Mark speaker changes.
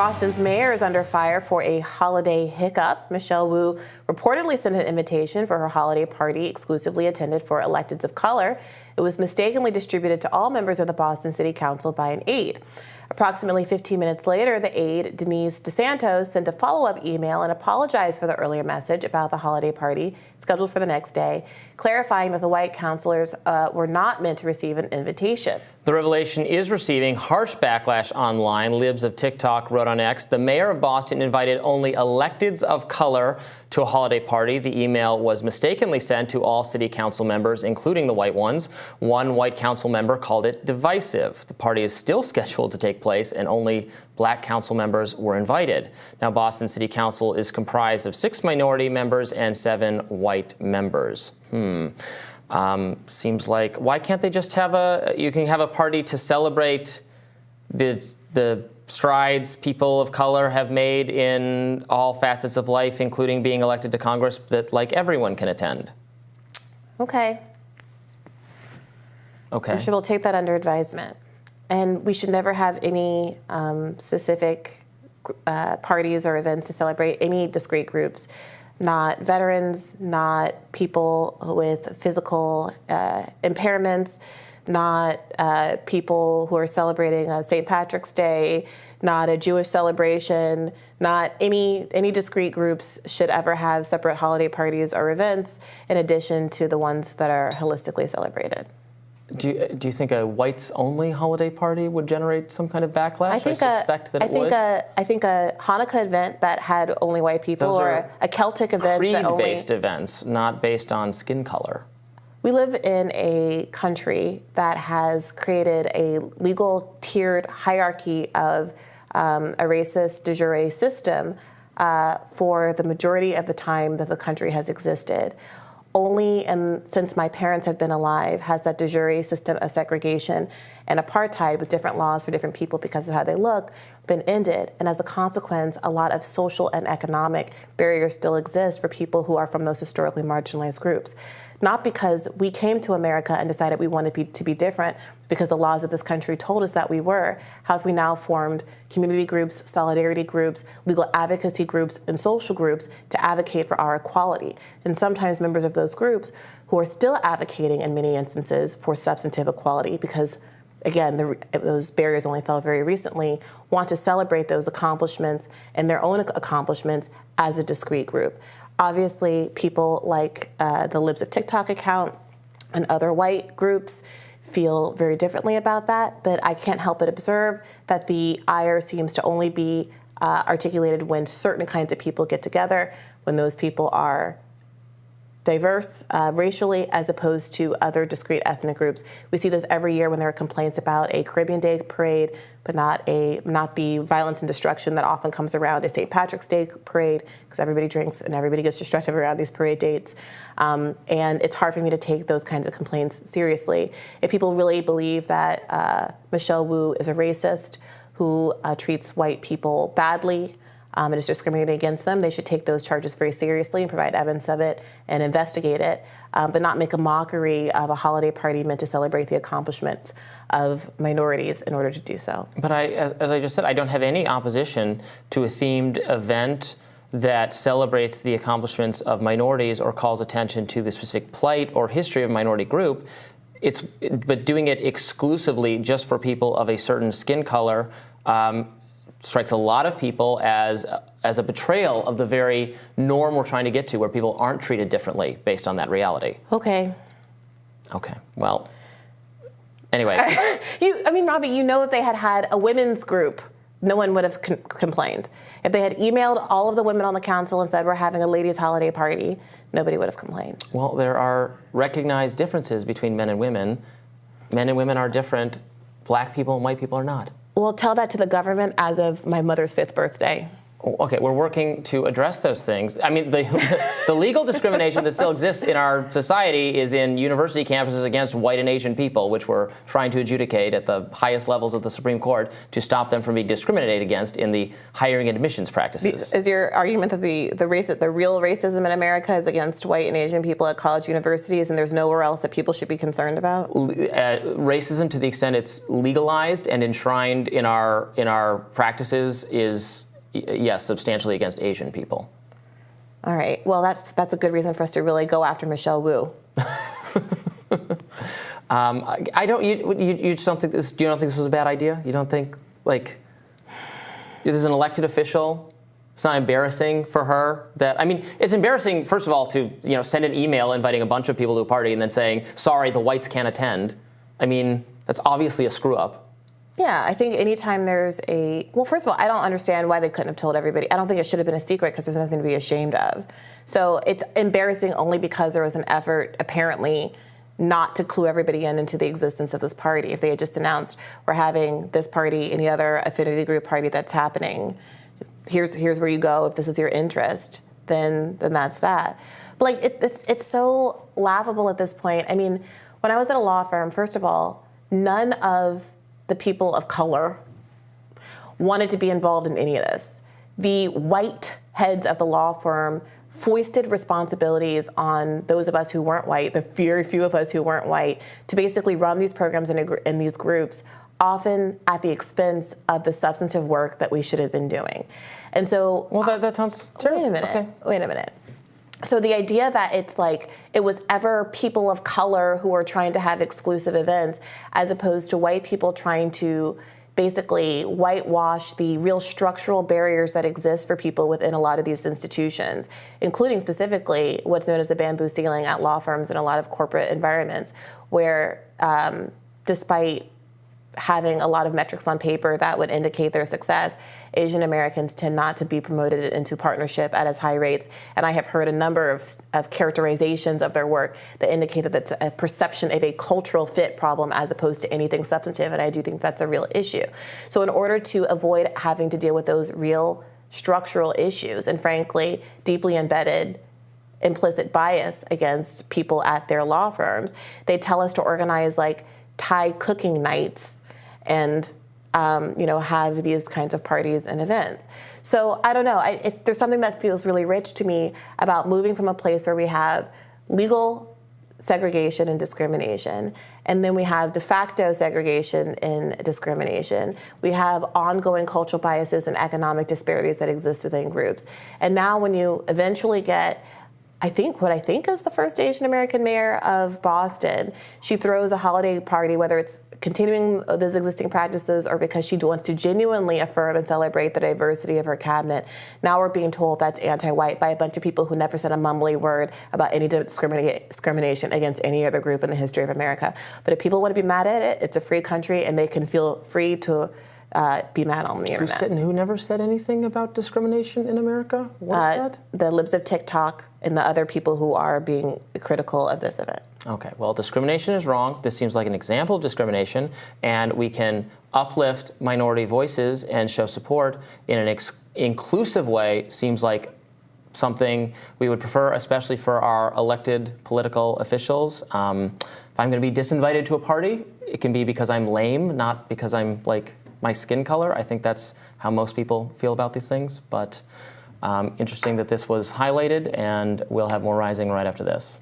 Speaker 1: Boston's mayor is under fire for a holiday hiccup. Michelle Wu reportedly sent an invitation for her holiday party exclusively intended for electeds of color. It was mistakenly distributed to all members of the Boston City Council by an aide. Approximately 15 minutes later, the aide, Denise DeSantos, sent a follow-up email and apologized for the earlier message about the holiday party scheduled for the next day, clarifying that the white councilors were not meant to receive an invitation.
Speaker 2: The revelation is receiving harsh backlash online. Libs of TikTok wrote on X, the mayor of Boston invited only electeds of color to a holiday party. The email was mistakenly sent to all city council members, including the white ones. One white council member called it divisive. The party is still scheduled to take place, and only black council members were invited. Now, Boston City Council is comprised of 6 minority members and 7 white members. Seems like, why can't they just have you can have a party to celebrate the strides people of color have made in all facets of life, including being elected to Congress, that like everyone can attend?
Speaker 1: Okay.
Speaker 2: Okay.
Speaker 1: I'm sure they'll take that under advisement. And we should never have any specific parties or events to celebrate any discrete groups. Not veterans, not people with physical impairments, not people who are celebrating St. Patrick's Day, not a Jewish celebration, not any discrete groups should ever have separate holiday parties or events in addition to the ones that are holistically celebrated.
Speaker 2: Do you think a whites-only holiday party would generate some kind of backlash? I suspect that it would.
Speaker 1: I think a Hanukkah event that had only white people, or a Celtic event that only...
Speaker 2: creed-based events, not based on skin color.
Speaker 1: We live in a country that has created a legal tiered hierarchy of a racist de jure system for the majority of the time that the country has existed. Only since my parents have been alive has that de jure system of segregation and apartheid with different laws for different people because of how they look been ended. And as a consequence, a lot of social and economic barriers still exist for people who are from those historically marginalized groups. Not because we came to America and decided we wanted to be different, because the laws of this country told us that we were. How have we now formed community groups, solidarity groups, legal advocacy groups, and social groups to advocate for our equality? And sometimes members of those groups who are still advocating in many instances for substantive equality, because again, those barriers only fell very recently, want to celebrate those accomplishments and their own accomplishments as a discrete group. Obviously, people like the Libs of TikTok account and other white groups feel very differently about that, but I can't help but observe that the ire seems to only be articulated when certain kinds of people get together, when those people are diverse racially as opposed to other discrete ethnic groups. We see this every year when there are complaints about a Caribbean Day parade, but not the violence and destruction that often comes around a St. Patrick's Day parade, because everybody drinks and everybody gets destructive around these parade dates. And it's hard for me to take those kinds of complaints seriously. If people really believe that Michelle Wu is a racist who treats white people badly, and is discriminating against them, they should take those charges very seriously and provide evidence of it and investigate it, but not make a mockery of a holiday party meant to celebrate the accomplishments of minorities in order to do so.
Speaker 2: But as I just said, I don't have any opposition to a themed event that celebrates the accomplishments of minorities or calls attention to the specific plight or history of a minority group. But doing it exclusively just for people of a certain skin color strikes a lot of people as a betrayal of the very norm we're trying to get to, where people aren't treated differently based on that reality.
Speaker 1: Okay.
Speaker 2: Okay. Well, anyway.
Speaker 1: Robbie, if they had a women's group, no one would have complained. If they had emailed all of the women on the council and said, we're having a ladies' holiday party, nobody would have complained.
Speaker 2: Well, there are recognized differences between men and women. Men and women are different. Black people and white people are not.
Speaker 1: Well, tell that to the government as of my mother's 5th birthday.
Speaker 2: Okay, we're working to address those things. I mean, the legal discrimination that still exists in our society is in university campuses against white and Asian people, which we're trying to adjudicate at the highest levels of the Supreme Court to stop them from being discriminated against in the hiring and admissions practices.
Speaker 1: Is your argument that the real racism in America is against white and Asian people at college universities, and there's nowhere else that people should be concerned about?
Speaker 2: Racism, to the extent it's legalized and enshrined in our practices, is yes, substantially against Asian people.
Speaker 1: All right. Well, that's a good reason for us to really go after Michelle Wu.
Speaker 2: I don't. You just don't think this? Do you not think this was a bad idea? You don't think this is an elected official? It's not embarrassing for her that. I mean, it's embarrassing first of all to send an email inviting a bunch of people to a party and then saying sorry, the whites can't attend. I mean, that's obviously a screw up.
Speaker 1: Yeah, I think anytime there's well, first of all, I don't understand why they couldn't have told everybody. I don't think it should have been a secret because there's nothing to be ashamed of. So it's embarrassing only because there was an effort, apparently, not to clue everybody into the existence of this party. If they had just announced, we're having this party, any other affinity group party that's happening, here's where you go if this is your interest, then that's that. But it's so laughable at this point. I mean, when I was at a law firm, first of all, none of the people of color wanted to be involved in any of this. The white heads of the law firm foisted responsibilities on those of us who weren't white, the very few of us who weren't white, to basically run these programs in these groups, often at the expense of the substantive work that we should have been doing. And so...
Speaker 2: Well, that sounds terrible.
Speaker 1: Wait a minute. So the idea that it's like it was ever people of color who are trying to have exclusive events as opposed to white people trying to basically whitewash the real structural barriers that exist for people within a lot of these institutions, including specifically what's known as the bamboo ceiling at law firms and a lot of corporate environments where despite having a lot of metrics on paper that would indicate their success, Asian Americans tend not to be promoted into partnership at as high rates. And I have heard a number of characterizations of their work that indicate that it's a perception of a cultural fit problem as opposed to anything substantive. And I do think that's a real issue. So in order to avoid having to deal with those real structural issues and frankly, deeply embedded implicit bias against people at their law firms, they tell us to organize Thai cooking nights and have these kinds of parties and events. So I don't know. There's something that feels really rich to me about moving from a place where we have legal segregation and discrimination, and then we have de facto segregation and discrimination. We have ongoing cultural biases and economic disparities that exist within groups. And now when you eventually get what I think is the first Asian American mayor of Boston, she throws a holiday party, whether it's continuing those existing practices or because she wants to genuinely affirm and celebrate the diversity of her cabinet. Now we're being told that's anti-white by a bunch of people who never said a mumbly word about any discrimination against any other group in the history of America. But if people want to be mad at it, it's a free country and they can feel free to be mad on the internet.
Speaker 2: Who never said anything about discrimination in America? What is that?
Speaker 1: The libs of TikTok and the other people who are being critical of this event.
Speaker 2: Okay, well, discrimination is wrong. This seems like an example of discrimination, and we can uplift minority voices and show support in an inclusive way. Seems like something we would prefer, especially for our elected political officials. If I'm going to be disinvited to a party, it can be because I'm lame, not because I'm my skin color. I think that's how most people feel about these things. But interesting that this was highlighted, and we'll have more Rising right after this.